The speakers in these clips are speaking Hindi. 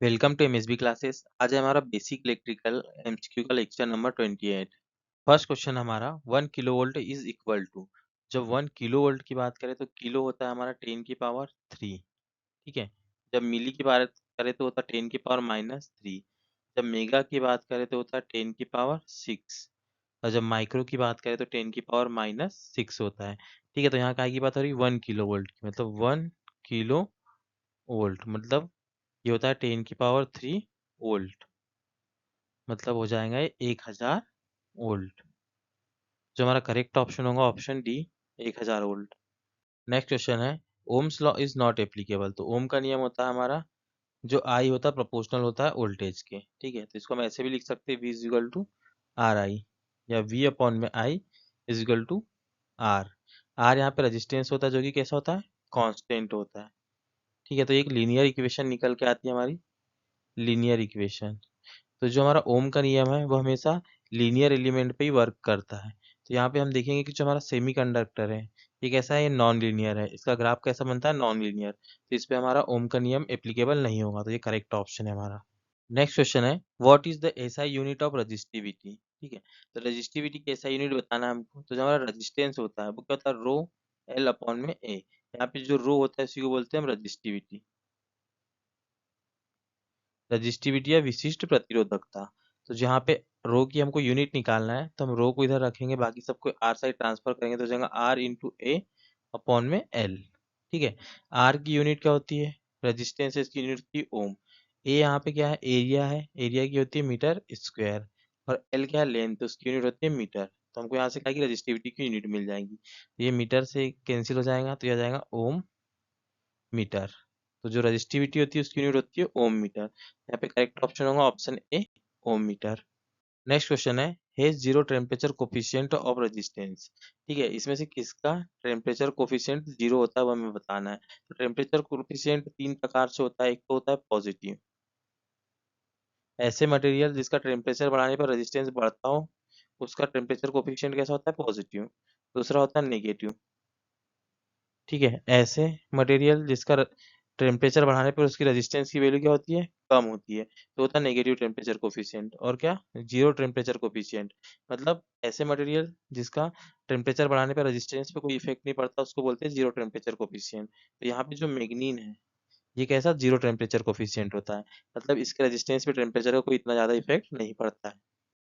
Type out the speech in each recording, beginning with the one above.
Welcome to MSB classes. आज है हमारा बेसिक इलेक्ट्रिकल एमसीक्यू का लेक्चर नंबर 28। फर्स्ट क्वेश्चन हमारा 1 किलोवोल्ट इज इक्वल टू। जब 1 किलोवोल्ट की बात करें तो किलो होता है हमारा 10 की पावर 3। ठीक है। जब मिली की बात करें तो होता है 10 की पावर -3। जब मेगा की बात करें तो होता है 10 की पावर 6। और जब माइक्रो की बात करें तो 10 की पावर -6 होता है। ठीक है, तो यहाँ काय की बात हो रही है 1 किलोवोल्ट की, मतलब 1 किलो वोल्ट मतलब ये होता है 10 की पावर 3 वोल्ट, मतलब हो जाएगा ये 1000 वोल्ट। जो हमारा करेक्ट ऑप्शन होगा option D, 1000 volt. Next question है Ohm's law is not applicable. तो ओम का नियम होता है हमारा, जो आई होता है प्रोपोर्शनल होता है वोल्टेज के। ठीक है, तो इसको हम ऐसे भी लिख सकते हैं, V is equal to R I, या वी अपॉन में I is equal to R. R यहाँ पे रेजिस्टेंस होता है जो कि कैसा होता है, कांस्टेंट होता है। ठीक है, तो एक लीनियर इक्वेशन निकल के आती है हमारी, लीनियर इक्वेशन। तो जो हमारा ओम का नियम है वो हमेशा लीनियर एलिमेंट पे ही वर्क करता है। तो यहाँ पे हम देखेंगे कि जो हमारा सेमीकंडक्टर है ये कैसा है, ये नॉन लीनियर है। इसका ग्राफ कैसा बनता है, नॉन लीनियर। तो इस पे हमारा ओम का नियम एप्लीकेबल नहीं होगा, तो ये करेक्ट ऑप्शन है हमारा। नेक्स्ट क्वेश्चन है what is the SI unit of resistivity. ठीक है, तो रजिस्टिविटी की एसआई यूनिट बताना है हमको। तो जो हमारा रजिस्टेंस होता है वो क्या होता है, रो एल अपॉन में ए। यहाँ पे जो रो होता है इसी को बोलते हैं हम रजिस्टिविटी। रजिस्टिविटी या विशिष्ट प्रतिरोधकता। तो जहाँ पे रो की हमको यूनिट निकालना है तो हम रो को इधर रखेंगे, बाकी सबको आर साइड ट्रांसफर करेंगे तो हो जाएगा आर इंटू ए अपॉन में एल। ठीक है, आर की यूनिट क्या होती है, रेजिस्टेंस, इसकी यूनिट होती है ओम। ए यहाँ पे क्या है, एरिया है, एरिया की होती है मीटर स्क्वायर। और एल क्या है, लेंथ, तो उसकी यूनिट होती है मीटर। तो हमको यहाँ से क्या है कि रजिस्टिविटी की यूनिट मिल जाएगी। तो ये मीटर से कैंसिल हो जाएगा, तो यह आ जाएगा ओम मीटर। तो जो रजिस्टिविटी होती है उसकी यूनिट होती है ओम मीटर। यहाँ पे करेक्ट ऑप्शन होगा option A, ohm metre. Next question है has zero temperature coefficient of resistance. ठीक है, इसमें से किसका टेम्परेचर कोफिशिएंट जीरो होता है वो हमें बताना है। तो टेम्परेचर कोफिशिएंट तीन प्रकार से होता है। एक तो होता है पॉजिटिव, ऐसे मटेरियल जिसका टेम्परेचर बढ़ाने पर रेजिस्टेंस बढ़ता हो उसका टेम्परेचर कोफिशिएंट कैसा होता है, पॉजिटिव। दूसरा होता है नेगेटिव। ठीक है, ऐसे मटेरियल जिसका टेम्परेचर बढ़ाने पर उसकी रेजिस्टेंस की वैल्यू क्या होती है, कम होती है, तो होता है नेगेटिव टेम्परेचर कोफिशिएंट। और क्या, जीरो टेम्परेचर कोफिशिएंट, मतलब ऐसे मटेरियल जिसका टेम्परेचर बढ़ाने पर रेजिस्टेंस पे कोई इफेक्ट नहीं पड़ता उसको बोलते हैं जीरो टेम्परेचर कोफिशिएंट। तो यहाँ पे जो मैग्नीन है ये कैसा जीरो टेम्परेचर कोफिशिएंट होता है, मतलब इसके रेजिस्टेंस पे टेम्परेचर का कोई इतना ज्यादा इफेक्ट नहीं पड़ता है।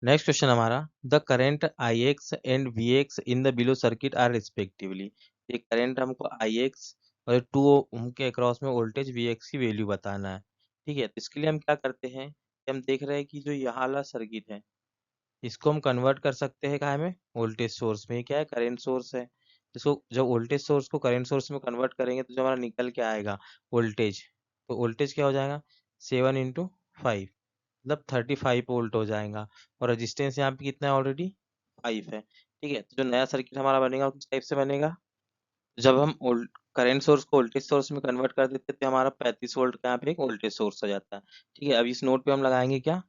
नेक्स्ट क्वेश्चन हमारा the current I X and V X in the below circuit are respectively. ये करेंट हमको आई एक्स और 2 ओम के अक्रॉस में वोल्टेज वी एक्स की वैल्यू बताना है। ठीक है, तो इसके लिए हम क्या करते हैं कि हम देख रहे हैं कि जो यहाँ वाला सर्किट है इसको हम कन्वर्ट कर सकते हैं कहाँ में, वोल्टेज सोर्स में। ये क्या है, करेंट सोर्स है। इसको जब वोल्टेज सोर्स को करेंट सोर्स में कन्वर्ट करेंगे तो जो हमारा निकल के आएगा वोल्टेज, तो वोल्टेज क्या हो जाएगा 7 × 5, मतलब 35 वोल्ट हो जाएगा। और रेजिस्टेंस यहाँ पे कितना है, ऑलरेडी 5 है। ठीक है, तो जो नया सर्किट हमारा बनेगा वो किस टाइप से बनेगा, जब हम करंट सोर्स को वोल्टेज सोर्स में कन्वर्ट कर देते हैं तो हमारा 35 वोल्ट का यहाँ पे एक वोल्टेज सोर्स हो जाता है। ठीक है, अब इस नोड पे हम लगाएंगे क्या,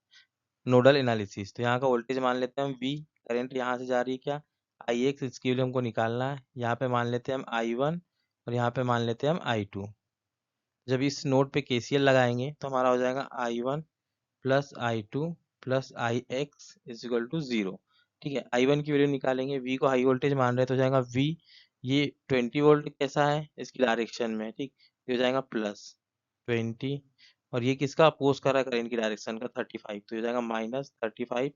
नोडल एनालिसिस। तो यहाँ का वोल्टेज मान लेते हैं हम वी, करंट यहाँ से जा रही है क्या, आई एक्स, इसके लिए हमको निकालना है। यहाँ पे मान लेते हैं हम I1 और यहाँ पे मान लेते हैं हम I2। जब इस नोड पे केसीएल लगाएंगे तो हमारा हो जाएगा I1 plus I2 plus I X is equal to 0। ठीक है, I1 की वैल्यू निकालेंगे, V को हाई वोल्टेज मान रहे हैं तो हो जाएगा V, ये 20 वोल्ट कैसा है इसकी डायरेक्शन में, ठीक, ये हो जाएगा +20। और ये किसका अपोज कर रहा है, करंट की डायरेक्शन का 35, तो हो जाएगा -35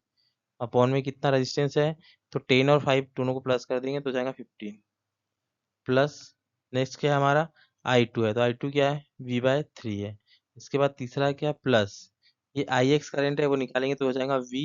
अपॉन में कितना रेजिस्टेंस है, तो 10 और 5 दोनों को प्लस कर देंगे तो हो जाएगा 15 प्लस। नेक्स्ट क्या है हमारा, I2 है, तो I2 क्या है, V/3 है। इसके बाद तीसरा क्या है, प्लस, ये आई एक्स करेंट है वो निकालेंगे तो हो जाएगा V,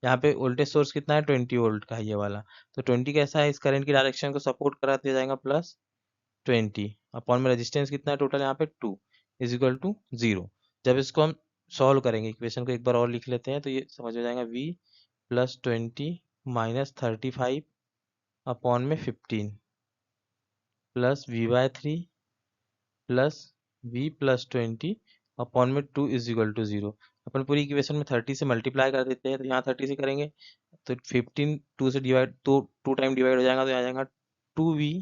यहाँ पे वोल्टेज सोर्स कितना है 20 वोल्ट का है ये वाला, तो 20 कैसा है, इस करंट की डायरेक्शन को सपोर्ट करा दिया जाएगा +20 अपॉन में रेजिस्टेंस कितना है टोटल यहाँ पे 2 इज इक्वल टू 0। जब इसको हम सॉल्व करेंगे इक्वेशन को एक बार और लिख लेते हैं तो ये समझ में जाएगा V +20 -35 अपॉन में 15 plus V/3 plus V +20 upon में 2 इज इक्वल टू 0। अपन पूरी इक्वेशन में 30 से मल्टीप्लाई कर देते हैं तो यहाँ 30 से करेंगे तो 15 2 से डिवाइड, तो 2 टाइम डिवाइड हो जाएगा तो यहाँ जाएगा 2V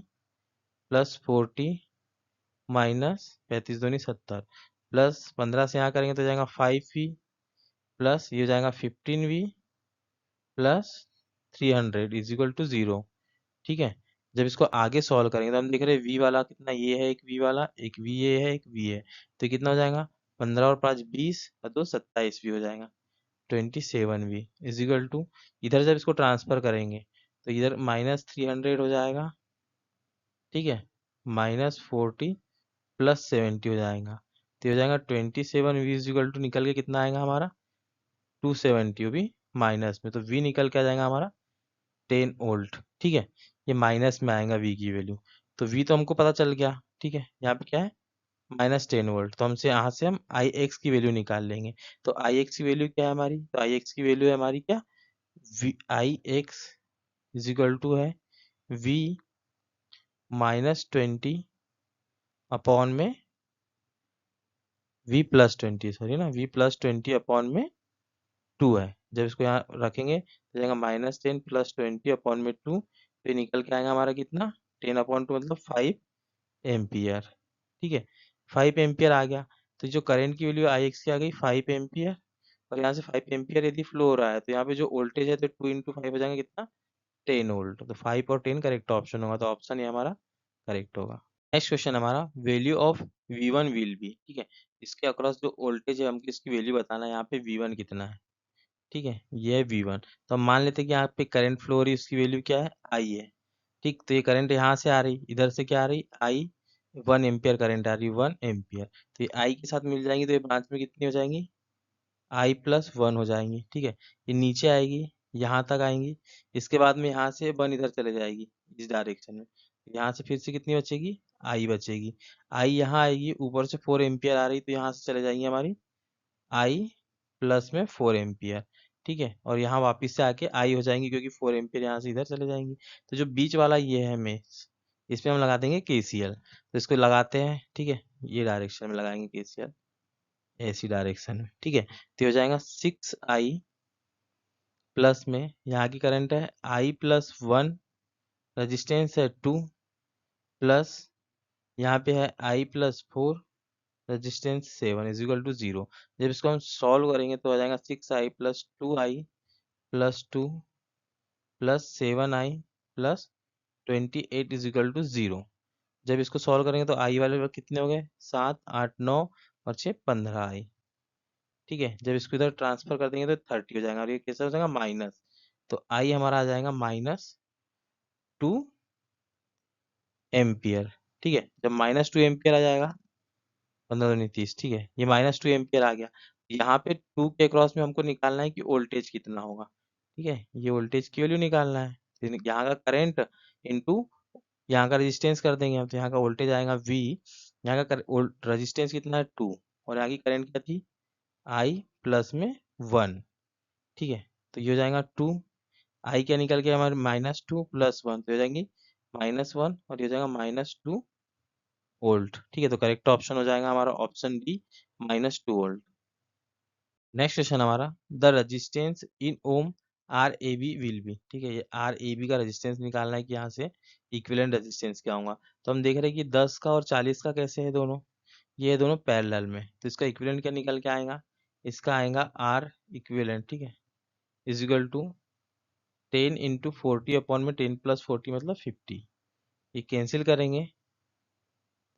+40 -35 दूनी 70 प्लस 15 से यहाँ करेंगे तो जाएगा 5v प्लस ये हो जाएगा 15v plus 300 is equal to 0। ठीक है, जब इसको आगे सॉल्व करेंगे तो हम देख रहे हैं v वाला कितना, ये है एक v वाला, एक v ये है, एक v है, तो ये कितना हो जाएगा 15 और 5 20 और 2 27 v हो जाएगा 27v इज इक्वल टू, इधर जब इसको ट्रांसफर करेंगे तो इधर -300 हो जाएगा। ठीक है, -40 प्लस 70 हो जाएगा, तो ये हो जाएगा 27v इज इक्वल टू, निकल के कितना आएगा हमारा 270, वो भी माइनस में, तो v निकल के आ जाएगा हमारा 10 वोल्ट। ठीक है, ये माइनस में आएगा v की वैल्यू, तो v तो हमको पता चल गया। ठीक है, यहाँ पे क्या है -10 वोल्ट, तो हमसे यहाँ से हम ix की वैल्यू निकाल लेंगे। तो ix की वैल्यू क्या है हमारी, तो ix की वैल्यू है हमारी क्या, ix इज इक्वल टू है v -20 अपॉन में v प्लस 20, सॉरी ना, v प्लस 20 अपॉन में 2 है। जब इसको यहाँ रखेंगे तो जाएगा -10 प्लस 20 अपॉन में 2, तो ये निकल के आएगा हमारा कितना 10/2 मतलब 5 एम्पियर। ठीक है, 5 एम्पियर आ गया, तो जो करंट की वैल्यू आई एक्स की आ गई 5 एम्पियर, और यहाँ से 5 एम्पियर यदि फ्लो हो रहा है तो यहाँ पे जो वोल्टेज है तो 2 इंटू 5 हो जाएगा कितना 10 वोल्ट, तो 5 और 10 करेक्ट ऑप्शन होगा, तो ऑप्शन ये हमारा करेक्ट होगा। नेक्स्ट क्वेश्चन हमारा value of V1 will be. ठीक है, इसके अक्रॉस जो वोल्टेज है हमको इसकी वैल्यू बताना है, यहाँ पे V1 कितना है। ठीक है, ये है V1, तो हम मान लेते हैं कि यहाँ पे करंट फ्लो हो रही है, उसकी वैल्यू क्या है I है। ठीक, तो ये करंट यहाँ से आ रही, इधर से क्या आ रही I 1 एम्पियर करंट आ रही, 1 एम्पियर, तो ये I के साथ मिल जाएंगी तो ये ब्रांच में कितनी हो जाएंगी I प्लस 1 हो जाएंगी। ठीक है, ये नीचे आएगी, यहाँ तक आएंगी, इसके बाद में यहाँ से 1 इधर चले जाएगी इस डायरेक्शन में, यहाँ से फिर से कितनी बचेगी I बचेगी, I यहाँ आएगी, ऊपर से 4 एम्पियर आ रही तो यहाँ से चले जाएंगी हमारी I प्लस में 4 एम्पियर। ठीक है, और यहाँ वापस से आके I हो जाएंगी क्योंकि 4 एम्पियर यहाँ से इधर चले जाएंगी, तो जो बीच वाला ये है मेश, इसमें हम लगा देंगे KCL, तो इसको लगाते हैं। ठीक है, ये डायरेक्शन में लगाएंगे KCL, ऐसी डायरेक्शन में। ठीक है, तो ये हो जाएगा 6I प्लस में यहाँ की करंट है I प्लस 1, रजिस्टेंस है 2, प्लस यहाँ पे है I plus 4, resistance 7 is equal to 0। जब इसको हम सॉल्व करेंगे तो आ जाएगा 6I plus 2I plus 2 plus 7I plus 28 is equal to 0। जब इसको सॉल्व करेंगे तो आई वाले कितने हो गए 7 8 9 और 6 15I। ठीक है, जब इसको इधर ट्रांसफर कर देंगे तो 30 हो जाएगा, और ये कैसे हो जाएगा माइनस, तो आई हमारा आ जाएगा -2 एम्पियर। ठीक है, जब -2 एम्पियर आ जाएगा 15 दूनी 30। ठीक है, ये -2 एम्पियर आ गया, यहाँ पे 2 के क्रॉस में हमको निकालना है कि वोल्टेज कितना होगा। ठीक है, ये वोल्टेज की वैल्यू निकालना है, तो यहाँ का करंट इनटू यहाँ का रेजिस्टेंस कर देंगे हम, तो यहाँ का वोल्टेज आएगा V, यहाँ का रेजिस्टेंस कितना है 2, और यहाँ की करंट क्या थी I प्लस में 1। ठीक है, तो ये हो जाएगा 2, I क्या निकल के हमारे -2 प्लस 1, तो हो जाएंगी -1, और ये हो जाएगा -2 वोल्ट। ठीक है, तो करेक्ट ऑप्शन हो जाएगा हमारा option D -2 volt. Next question हमारा the resistance in ohm R A B will be. ठीक है, ये आर ए बी का रेजिस्टेंस निकालना है कि यहाँ से इक्विवेलेंट रेजिस्टेंस क्या होगा, तो हम देख रहे हैं कि 10 का और 40 का कैसे है दोनों, ये है दोनों पैरेलल में, तो इसका इक्विवेलेंट क्या निकल के आएगा, इसका आएगा आर इक्विवेलेंट। ठीक है, is equal to 10 into 40 upon में 10 प्लस 40 मतलब 50, ये कैंसिल करेंगे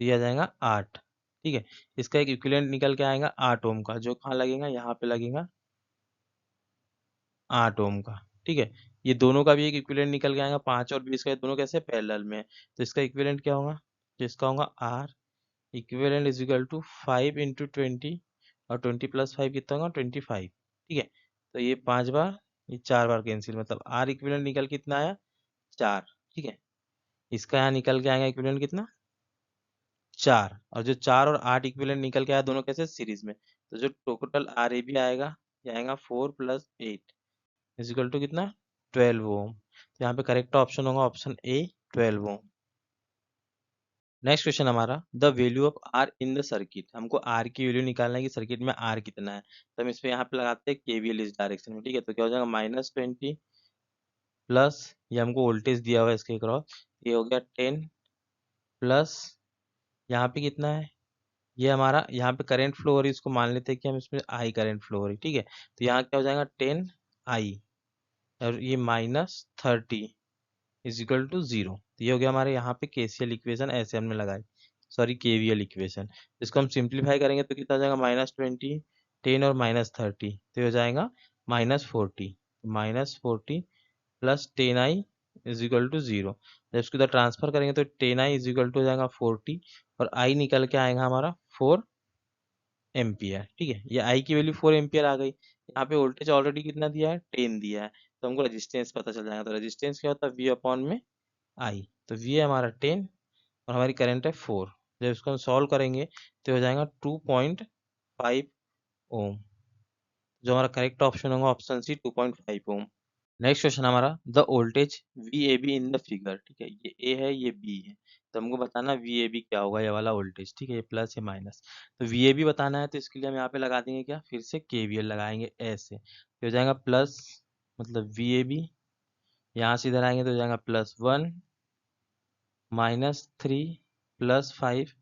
तो ये आ जाएगा 8। ठीक है, इसका एक इक्विवेलेंट निकल के आएगा 8 ओम का, जो कहाँ लगेगा यहाँ पे लगेगा 8 ओम का। ठीक है, ये दोनों का भी एक इक्विवेलेंट निकल के आएगा 5 और 20 का, ये दोनों कैसे पैरेलल में है, तो इसका इक्विवेलेंट क्या होगा, तो इसका होगा R equivalent is equal to 5 into 20, और 20 प्लस 5 कितना होगा 25। ठीक है, तो ये 5 बार, ये 4 बार कैंसिल, मतलब आर इक्विवेलेंट निकल कितना आया 4। ठीक है, इसका यहाँ निकल के आएगा इक्विवेलेंट कितना 4, और जो 4 और 8 इक्विवेलेंट निकल के आया दोनों कैसे सीरीज में, तो जो टोटल आर ए बी आएगा ये आएगा 4 प्लस 8 इज इक्वल टू कितना 12 ओम, तो यहाँ पे करेक्ट ऑप्शन होगा option A 12 ohm. Next question हमारा the value of R in the circuit, हमको आर की वैल्यू निकालना है कि सर्किट में आर कितना है, तो हम इस पे यहाँ पे लगाते हैं केवीएल इस डायरेक्शन में। ठीक है, तो क्या हो जाएगा -20 प्लस, ये हमको वोल्टेज दिया हुआ है इसके क्रॉस, ये हो गया 10 प्लस यहाँ पे कितना है ये हमारा यहाँ पे करंट फ्लो हो रही है, इसको मान लेते हैं कि हम इसमें आई करंट फ्लो हो रही है, ठीक है। तो यहाँ क्या हो जाएगा 10i और ये -30 इज इक्वल टू 0। तो ये हो गया हमारे यहाँ पे केसीएल इक्वेशन, ऐसे हमने लगाई, सॉरी केवीएल इक्वेशन। इसको हम सिंप्लीफाई करेंगे तो कितना हो जाएगा -20, 10 और -30, तो ये हो जाएगा -40। -40 plus 10i is equal to 0। जब इसको इधर ट्रांसफर करेंगे तो 10i इज इक्वल टू हो जाएगा 40 और i निकल के आएगा हमारा 4 एम्पियर, ठीक है। ये आई की वैल्यू 4 एम्पियर आ गई। यहाँ पे वोल्टेज ऑलरेडी कितना दिया है, 10 दिया है, तो हमको रेजिस्टेंस पता चल जाएगा। तो रेजिस्टेंस क्या होता है, वी अपॉन में आई। तो वी है हमारा 10 और हमारी करंट है 4। जब इसको हम सॉल्व करेंगे तो हो जाएगा 2.5 ओम। जो हमारा करेक्ट ऑप्शन होगा ऑप्शन सी 2.5 ओम। नेक्स्ट क्वेश्चन हमारा, the voltage V A B in the figure, ठीक है। ये ए है, ये बी है, तो हमको बताना वी ए बी क्या होगा, ये वाला वोल्टेज, ठीक है। ये प्लस या माइनस, तो वी ए बी बताना है, तो इसके लिए हम यहाँ पे लगा देंगे क्या, फिर से के वी एल लगाएंगे ऐसे, तो हो जाएगा प्लस, मतलब वी ए बी, यहाँ से इधर आएंगे तो हो जाएगा +1 -3 +5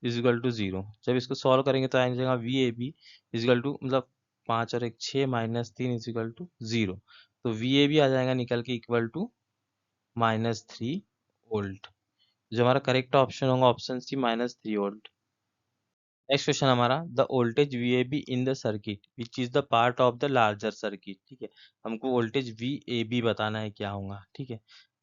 इज इक्वल टू 0। जब इसको सॉल्व करेंगे तो आ जाएगा V A B is equal to, मतलब 5 और 1 6 -3 इज इक्वल टू 0। तो वी ए बी आ जाएगा निकल के इक्वल टू -3 वोल्ट। जो हमारा करेक्ट ऑप्शन होगा option C -3 volt. Next question हमारा, the voltage V A B in the circuit which is the part of the larger circuit, ठीक है। हमको वोल्टेज वी ए बी बताना है क्या होगा, ठीक है।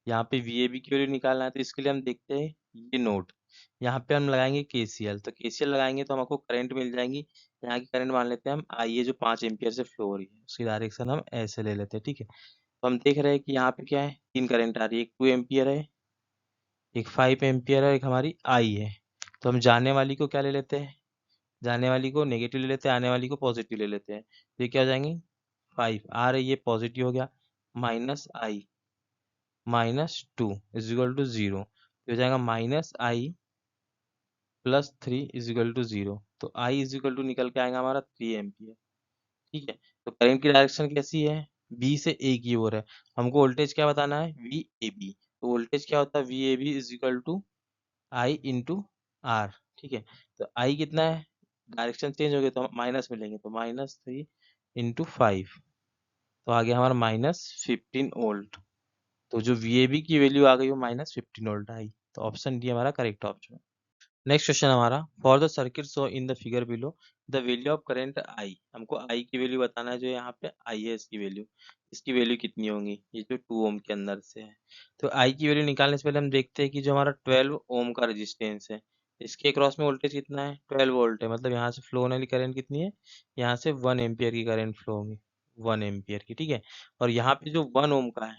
यहाँ पे वी ए बी की वैल्यू निकालना है, तो इसके लिए हम देखते हैं ये नोड, यहाँ पे हम लगाएंगे केसीएल। तो केसीएल लगाएंगे तो हमको करंट मिल जाएंगी। यहाँ की करंट मान लेते हैं हम आई ए, जो 5 एम्पियर से फ्लो हो रही है, उसकी डायरेक्शन हम ऐसे ले लेते हैं, ठीक है। तो हम देख रहे हैं कि यहाँ पे क्या है, 3 करंट आ रही है, एक 2 एम्पियर है, एक 5 एम्पियर है, एक हमारी आई है। तो हम जाने वाली को क्या ले लेते हैं, जाने वाली को नेगेटिव ले लेते हैं, आने वाली को पॉजिटिव ले लेते हैं। तो ये क्या हो जाएंगी, 5 आ रही है, पॉजिटिव हो गया, -i -2 इज इक्वल टू 0। तो हो जाएगा -i +3 इज इक्वल टू 0। तो i इज इक्वल टू निकल के आएगा हमारा 3 एम्पियर, ठीक है। तो करंट की डायरेक्शन कैसी है, बी से ए की ओर है। हमको वोल्टेज क्या बताना है, वी ए बी। तो वोल्टेज क्या होता है, V A B is equal to I into R, ठीक है। तो आई कितना है, डायरेक्शन चेंज हो गया तो माइनस में लेंगे, तो -3 इंटू 5, तो आ गया हमारा -15 वोल्ट। तो जो वी ए बी की वैल्यू आ गई वो -15 वोल्ट आई। तो ऑप्शन डी हमारा करेक्ट ऑप्शन। नेक्स्ट क्वेश्चन हमारा, for the circuit show in the figure below the value of current I. हमको आई की वैल्यू बताना है, जो यहाँ पे आई है इसकी वैल्यू, इसकी वैल्यू कितनी होंगी, ये जो 2 ओम के अंदर से है। तो आई की वैल्यू निकालने से पहले हम देखते हैं कि जो हमारा 12 ओम का रेजिस्टेंस है, इसके अक्रॉस में वोल्टेज कितना है, 12 वोल्ट है। मतलब यहाँ से फ्लो होने वाली करंट कितनी है, यहाँ से 1 एम्पियर की करंट फ्लो होगी, 1 एम्पियर की, ठीक है। और यहाँ पे जो 1 ओम का है,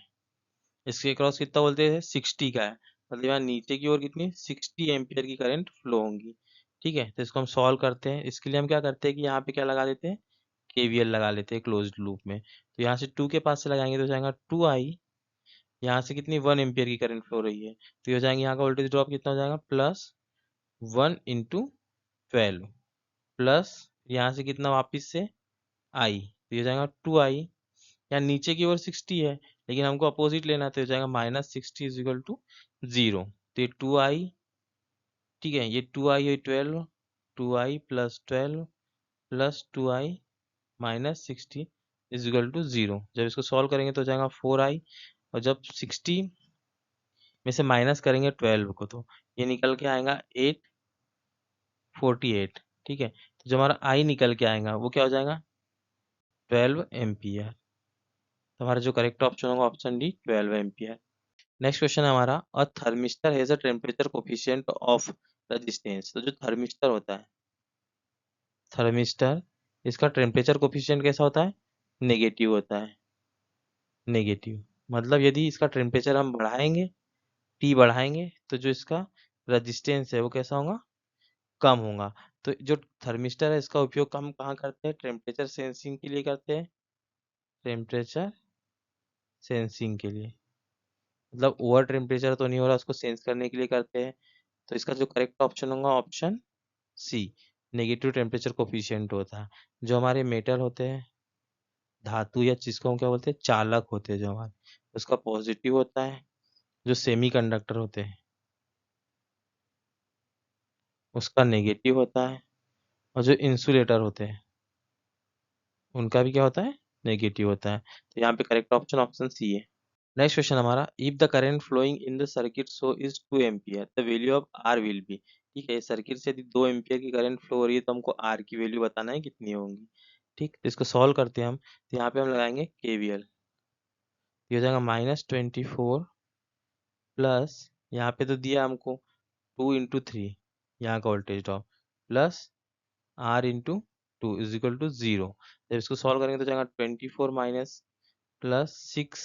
इसके क्रॉस कितना वोल्टेज है, 60 का है। मतलब यहाँ नीचे की ओर कितनी 60 एम्पियर की करंट फ्लो होंगी, ठीक है। तो इसको हम सॉल्व करते हैं। इसके लिए हम क्या करते हैं कि यहाँ पे क्या लगा देते हैं, केवीएल लगा लेते हैं क्लोज्ड लूप में। तो यहाँ से 2 के पास से लगाएंगे तो हो जाएगा 2i, यहाँ से कितनी 1 एम्पियर की करंट फ्लो रही है, तो ये हो जाएंगे, यहाँ का वोल्टेज ड्रॉप कितना हो जाएगा, +1 इंटू 12 प्लस यहाँ से कितना वापिस से आई, तो ये हो जाएगा 2i। यहाँ नीचे की ओर 60 है, लेकिन हमको अपोजिट लेना है, तो हो जाएगा -60 इज इक्वल टू 0। तो ये 2i, ठीक है, ये 2i है 12, 2i plus 12 plus 2i -60 is equal to 0। जब इसको सॉल्व करेंगे तो हो जाएगा 4i, और जब 60 में से माइनस करेंगे 12 को, तो ये निकल के आएगा 848, ठीक है। तो जो हमारा i निकल के आएगा वो क्या हो जाएगा, 12 एम्पियर। तो हमारा जो करेक्ट ऑप्शन होगा option D 12 ampere. Next question है हमारा, a thermistor has a temperature coefficient of resistance. तो जो थर्मिस्टर होता है, थर्मिस्टर, इसका टेम्परेचर कोफिशिएंट कैसा होता है, नेगेटिव होता है, नेगेटिव। मतलब यदि इसका टेम्परेचर हम बढ़ाएंगे, टी बढ़ाएंगे, तो जो इसका रेजिस्टेंस है वो कैसा होगा, कम होगा। तो जो थर्मिस्टर है इसका उपयोग हम कहाँ करते हैं, टेम्परेचर सेंसिंग के लिए करते हैं, टेम्परेचर सेंसिंग के लिए। मतलब ओवर टेम्परेचर तो नहीं हो रहा, उसको सेंस करने के लिए करते हैं। तो इसका जो करेक्ट ऑप्शन होगा option C, negative temperature coefficient होता है। जो हमारे मेटल होते हैं, धातु या जिसको हम क्या बोलते हैं, चालक होते हैं जो हमारे, उसका पॉजिटिव होता है। जो सेमीकंडक्टर होते हैं उसका नेगेटिव होता है। और जो इंसुलेटर होते हैं उनका भी क्या होता है, नेगेटिव होता है। तो यहाँ पे करेक्ट ऑप्शन ऑप्शन सी है। नेक्स्ट क्वेश्चन हमारा, if the current flowing in the circuit so is 2 ampere the value of R will be. ठीक है, सर्किट से यदि 2 एम्पियर की करंट फ्लो हो रही है तो हमको आर की वैल्यू बताना है कितनी होंगी। ठीक, तो इसको सॉल्व करते हैं हम। तो यहाँ पे हम लगाएंगे केवीएल। ये हो जाएगा -24 प्लस, यहाँ पे तो दिया हमको 2 × 3 यहाँ का voltage drop, plus R into 2 = 0। जब इसको सॉल्व करेंगे तो जाएगा 24 माइनस प्लस 6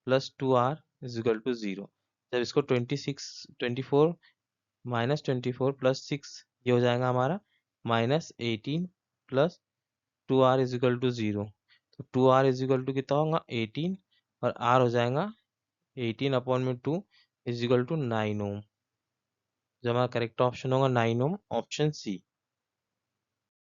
प्लस 2r = 0। जब इसको 24 प्लस 6, ये हो जाएगा हमारा -18 प्लस 2r = 0। तो 2r = कितना होगा 18, और r हो जाएगा 18/2 = 9 ओम। जो हमारा करेक्ट ऑप्शन होगा 9 ohm, option C.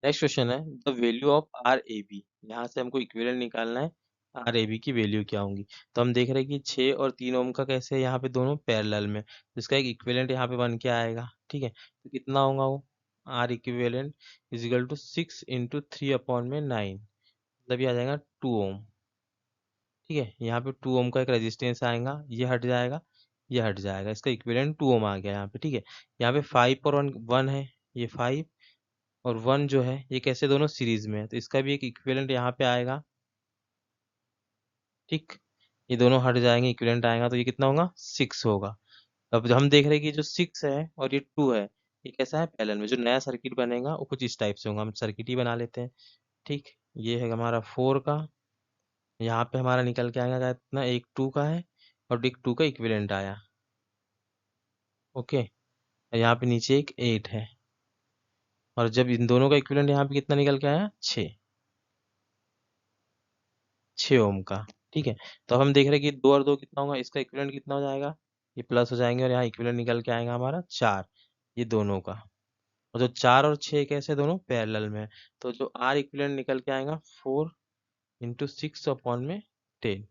Next question है, the value of R A B. यहाँ से हमको इक्विवेलेंट निकालना है, आर ए बी की वैल्यू क्या होंगी। तो हम देख रहे हैं कि 6 और 3 ओम का कैसे है, यहाँ पे दोनों पैरेलल में, जिसका एक इक्विवेलेंट यहाँ पे बन के आएगा। ठीक है, तो कितना होगा वो, आर इक्विवेलेंट = 6 × 3/9, मतलब ये आ जाएगा 2 ओम। ठीक है, यहाँ पे 2 ओम का एक रेजिस्टेंस आएगा, ये हट जाएगा, ये हट जाएगा, इसका इक्विवेलेंट 2 ओम आ गया यहाँ पे। ठीक है, यहाँ पे 5 और 1 है, ये 5 और 1 जो है ये कैसे दोनों सीरीज में है, तो इसका भी एक इक्विवेलेंट यहाँ पे आएगा। ठीक, ये दोनों हट जाएंगे, इक्विवेलेंट आएगा, तो ये कितना होगा 6 होगा। अब जो हम देख रहे हैं कि जो 6 है और ये 2 है, ये कैसा है पैरेलल में, जो नया सर्किट बनेगा वो कुछ इस टाइप से होगा, हम सर्किट ही बना लेते हैं। ठीक, ये है हमारा 4 का, यहाँ पे हमारा निकल के आएगा कितना, एक 2 का है और एक 2 का इक्विवेलेंट आया। ओके, यहाँ पे नीचे एक 8 है, और जब इन दोनों का इक्विवेलेंट यहाँ पे कितना निकल के आया 6 ओम का। ठीक है, तो अब हम देख रहे हैं कि 2 और 2 कितना होगा, इसका इक्विवेलेंट कितना हो जाएगा, ये प्लस हो जाएंगे, और यहाँ इक्विवेलेंट निकल के आएगा हमारा 4, ये दोनों का। और जो 4 और 6 कैसे दोनों पैरेलल में है, तो जो आर इक्विवेलेंट निकल के आएगा 4 × 6/10,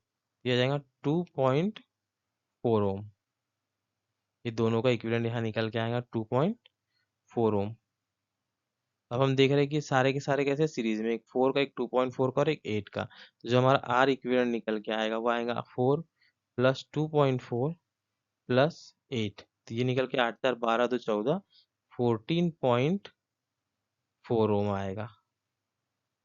ये आ जाएगा 2.4 ओम। ये दोनों का इक्विवेलेंट यहाँ निकल के आएगा 2.4 ओम। अब हम देख रहे हैं कि सारे के सारे कैसे सीरीज में, एक 4 का, एक 2.4 का और एक 8 का। तो जो हमारा आर इक्विवेलेंट निकल के आएगा वो आएगा 4 + 2.4 + 8, तो ये निकल के 8 × 4 = 12, तो 14, 14.4 ओम आएगा।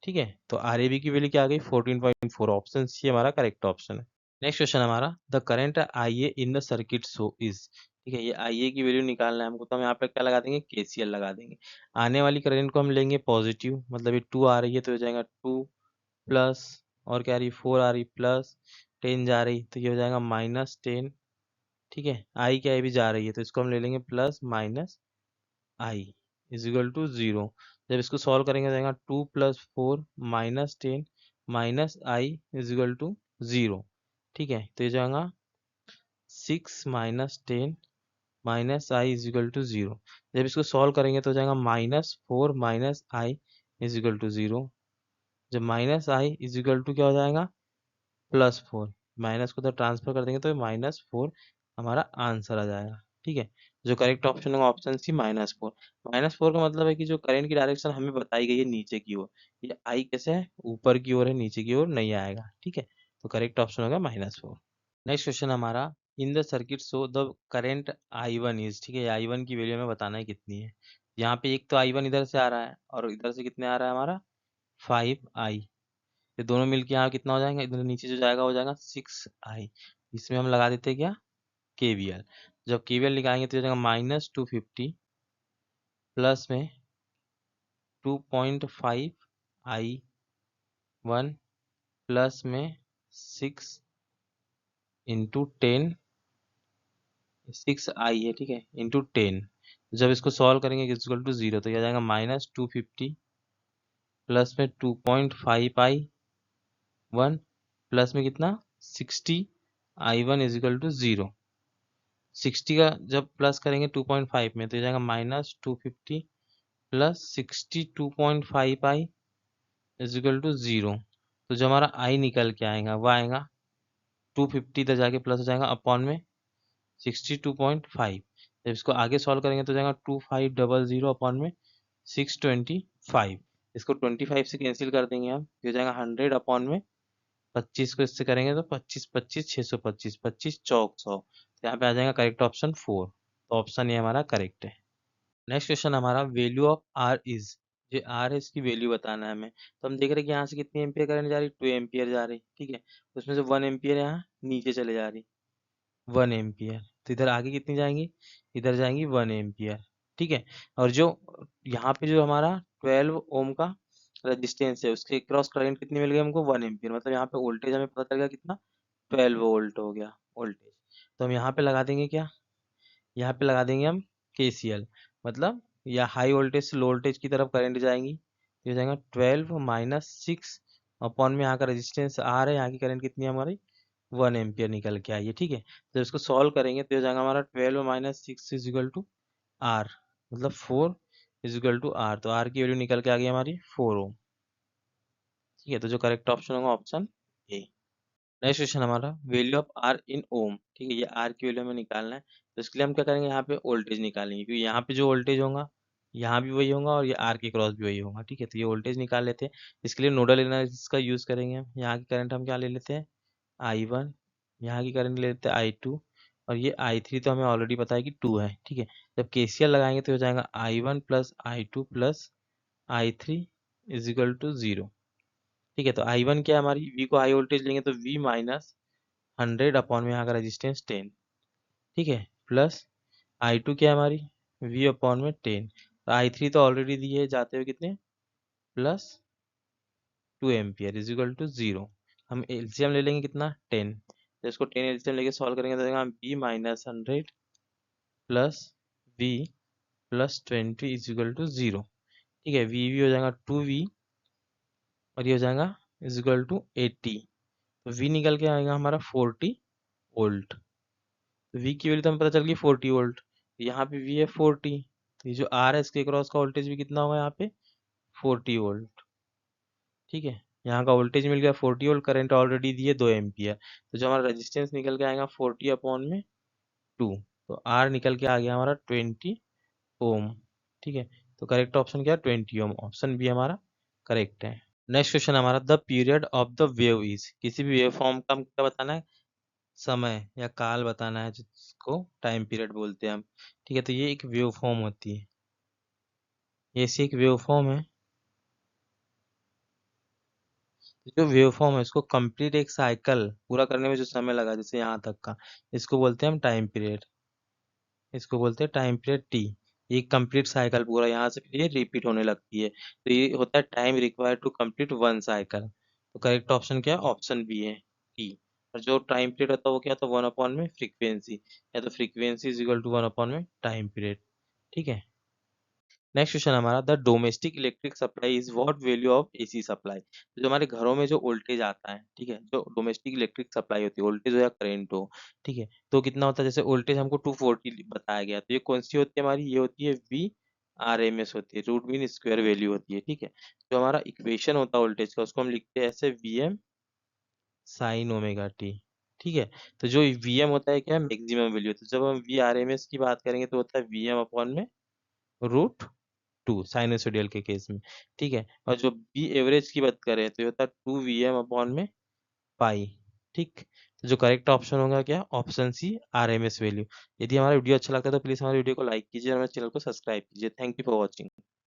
ठीक है, तो आर ए बी की वैल्यू क्या आ गई 14.4, ऑप्शन सी हमारा करेक्ट ऑप्शन है। नेक्स्ट क्वेश्चन हमारा, the current I A in the circuit so is. ठीक है, ये आई ए की वैल्यू निकालना है हमको, तो हम यहाँ पे क्या लगा देंगे, केसीएल लगा देंगे। आने वाली करंट को हम लेंगे पॉजिटिव, मतलब ये 2 आ रही है तो हो जाएगा 2 प्लस, और क्या आ रही है 4 आ रही, प्लस 10 जा रही, तो ये हो जाएगा -10। ठीक है, आई क्या है भी जा रही है, तो इसको हम ले लेंगे प्लस माइनस आई = 0। जब इसको सॉल्व करेंगे तो जाएगा 2 + 4 -10 -i = 0। ठीक है, तो ये जाएगा 6 - 10 -i = 0। जब इसको सॉल्व करेंगे तो जाएगा -4 -i = 0। जब -i = क्या हो जाएगा +4, माइनस को तो ट्रांसफर कर देंगे तो -4 हमारा आंसर आ जाएगा। ठीक है, जो करेक्ट ऑप्शन होगा ऑप्शन सी -4। -4 का मतलब है कि जो करंट की डायरेक्शन हमें बताई गई है नीचे की ओर, ये आई कैसे है ऊपर की ओर है, नीचे की ओर नहीं आएगा। ठीक है, तो करेक्ट ऑप्शन होगा -4। नेक्स्ट क्वेश्चन हमारा, इन the circuit so the current I1 is. ठीक है, I1 की वैल्यू हमें बताना है कितनी है। यहाँ पे एक तो I1 इधर से आ रहा है और इधर से कितने आ रहा है हमारा 5i, ये दोनों मिलके यहाँ कितना हो जाएगा, इधर नीचे जो जाएगा हो जाएगा 6i। इसमें हम लगा देते हैं क्या केवीएल। जब केवीएल लगाएंगे तो हो जाएगा -250 प्लस में 2.5i1 प्लस में 6 × 10, 6i है। ठीक है, × 10, जब इसको सॉल्व करेंगे इक्वल टू 0, तो यह आ जाएगा -250 प्लस में 2.5i1 प्लस में कितना 60i1 = 0। 60 का जब प्लस करेंगे 2.5 में तो ये जाएगा -250 प्लस 62.5i = 0। तो जो हमारा i निकल के आएगा वह आएगा 250 इधर जाके प्लस हो जाएगा अपॉन में 62.5। जब इसको आगे सॉल्व करेंगे तो जाएगा 2500 अपॉन में 620 5। इसको 25 से कैंसिल कर देंगे हम, ये हो जाएगा 100 अपॉन में 25 को इससे करेंगे तो 25 25 625 25 चौक 100। तो यहाँ पे आ जाएगा करेक्ट ऑप्शन 4। तो ऑप्शन ये हमारा करेक्ट है। नेक्स्ट क्वेश्चन हमारा वैल्यू ऑफ आर इज, ये आर है इसकी वैल्यू बताना है हमें। तो हम देख रहे हैं कि यहाँ से कितनी एम्पियर करंट जा रही है, 2 एम्पियर जा रही, ठीक है। उसमें से 1 एम्पियर यहाँ नीचे चले जा रही, 1 एम्पियर। तो इधर आगे कितनी जाएंगी, इधर जाएंगी 1 एम्पियर, ठीक है। और जो यहाँ पे जो हमारा 12 ओम का रेजिस्टेंस है उसके क्रॉस करंट कितनी मिल गई हमको, 1 एम्पियर। मतलब यहाँ पे वोल्टेज हमें पता चल गया कितना, 12 वोल्ट हो गया वोल्टेज। तो हम यहाँ पे लगा देंगे क्या, यहाँ पे लगा देंगे हम केसीएल। मतलब या हाई वोल्टेज से लो वोल्टेज की तरफ करंट जाएंगी, तो हो जाएगा 12 माइनस 6 अपॉन में यहाँ का रेजिस्टेंस आर है, यहाँ की करंट कितनी है हमारी 1 एम्पियर निकल के आई है, ठीक है। तो इसको सॉल्व करेंगे तो हो जाएगा हमारा 12 minus 6 is equal to R, मतलब 4 इज इक्वल टू आर। तो आर की वैल्यू निकल के आ गई हमारी 4 ओम, ठीक है। तो जो करेक्ट ऑप्शन होगा ऑप्शन ए। नेक्स्ट क्वेश्चन हमारा वैल्यू ऑफ आर इन ओम, ठीक है। ये आर की वैल्यू हमें निकालना है, तो इसके लिए हम क्या करेंगे, यहाँ पे वोल्टेज निकालेंगे, क्योंकि यहाँ पे जो वोल्टेज होगा यहाँ भी वही होगा और ये आर के क्रॉस भी वही होगा, ठीक है। तो ये वोल्टेज निकाल लेते हैं। इसके लिए नोडल एनालिसिस का यूज करेंगे हम। यहाँ की करंट हम क्या ले लेते हैं, I1, यहाँ की करंट ले लेते हैं I2, और ये I3 तो हमें ऑलरेडी पता है कि 2 है, ठीक है। जब केसीएल लगाएंगे तो हो जाएगा I1 plus I2 plus I3 is equal to 0, ठीक है। तो I1 क्या है हमारी, V को हाई वोल्टेज लेंगे तो V माइनस 100 अपॉन में यहाँ का रेजिस्टेंस 10, ठीक है, प्लस I2 क्या है हमारी, V अपॉन में 10। तो I3 तो ऑलरेडी दी है जाते हुए कितने, plus 2 ampere is equal to 0। हम एलसीएम ले लेंगे कितना, 10। तो इसको 10 एलसीएम लेके सॉल्व करेंगे तो देगा V minus 100 plus V plus 20 is equal to 0, ठीक है। V हो जाएगा 2V और ये हो जाएगा इज इक्वल टू 80। तो V निकल के आएगा हमारा 40 वोल्ट। तो V की वैल्यू तो हमें पता चल गई 40 वोल्ट। यहाँ पे V है 40, तो ये जो R है इसके क्रॉस का वोल्टेज भी कितना होगा यहाँ पे 40 वोल्ट, ठीक है। यहाँ का वोल्टेज मिल गया 40 वोल्ट, करंट ऑलरेडी दी है 2 एम्पियर। तो जो हमारा रेजिस्टेंस निकल के आएगा 40 अपॉन में 2, तो R निकल के आ गया हमारा 20 ओम, ठीक है। तो करेक्ट ऑप्शन क्या है, 20 ओम। ऑप्शन बी हमारा करेक्ट है। नेक्स्ट क्वेश्चन हमारा the period of the wave is, किसी भी वेव फॉर्म का हम क्या बताना है, समय या काल बताना है, जिसको टाइम पीरियड बोलते हैं हम, ठीक है। तो ये एक वेव फॉर्म होती है, ये ऐसी एक वेव फॉर्म है। जो वेव फॉर्म है इसको कंप्लीट एक साइकिल पूरा करने में जो समय लगा जैसे यहाँ तक का, इसको बोलते हैं हम टाइम पीरियड, इसको बोलते हैं टाइम पीरियड टी। ये कंप्लीट साइकिल पूरा यहाँ से फिर ये रिपीट होने लगती है, तो ये होता है time required to complete 1 cycle. तो करेक्ट ऑप्शन क्या है, ऑप्शन बी है टी। और जो टाइम पीरियड होता है वो क्या, तो 1 अपॉन में फ्रीक्वेंसी, या तो frequency is equal to 1 upon में टाइम पीरियड, ठीक है। नेक्स्ट क्वेश्चन हमारा the domestic electric supply is what value of AC supply. तो जो हमारे घरों में जो वोल्टेज आता है, ठीक है, जो डोमेस्टिक इलेक्ट्रिक सप्लाई होती है, वोल्टेज हो या करंट हो, ठीक है, तो कितना होता है, जैसे वोल्टेज हमको 240 बताया गया, तो ये कौन सी होती है हमारी, ये होती है वी आर एम एस होती है, रूट मीन स्क्वायर वैल्यू होती है, ठीक है। जो हमारा इक्वेशन होता है वोल्टेज का उसको हम लिखते हैं ऐसे V M sine omega T, ठीक है। तो जो वी एम होता है क्या, मैक्सिमम वैल्यू होता है। जब हम वी आर एम एस की बात करेंगे तो होता है वी एम अपॉन में रूट 2 साइनसोइडल के केस में, ठीक है। और जो बी एवरेज की बात करें तो ये होता है 2 वी एम अपॉन में पाई, ठीक। तो जो करेक्ट ऑप्शन होगा क्या, option C R M S value. यदि हमारा वीडियो अच्छा लगता है तो प्लीज़ हमारे वीडियो को लाइक कीजिए और हमारे चैनल को सब्सक्राइब कीजिए। Thank you for watching.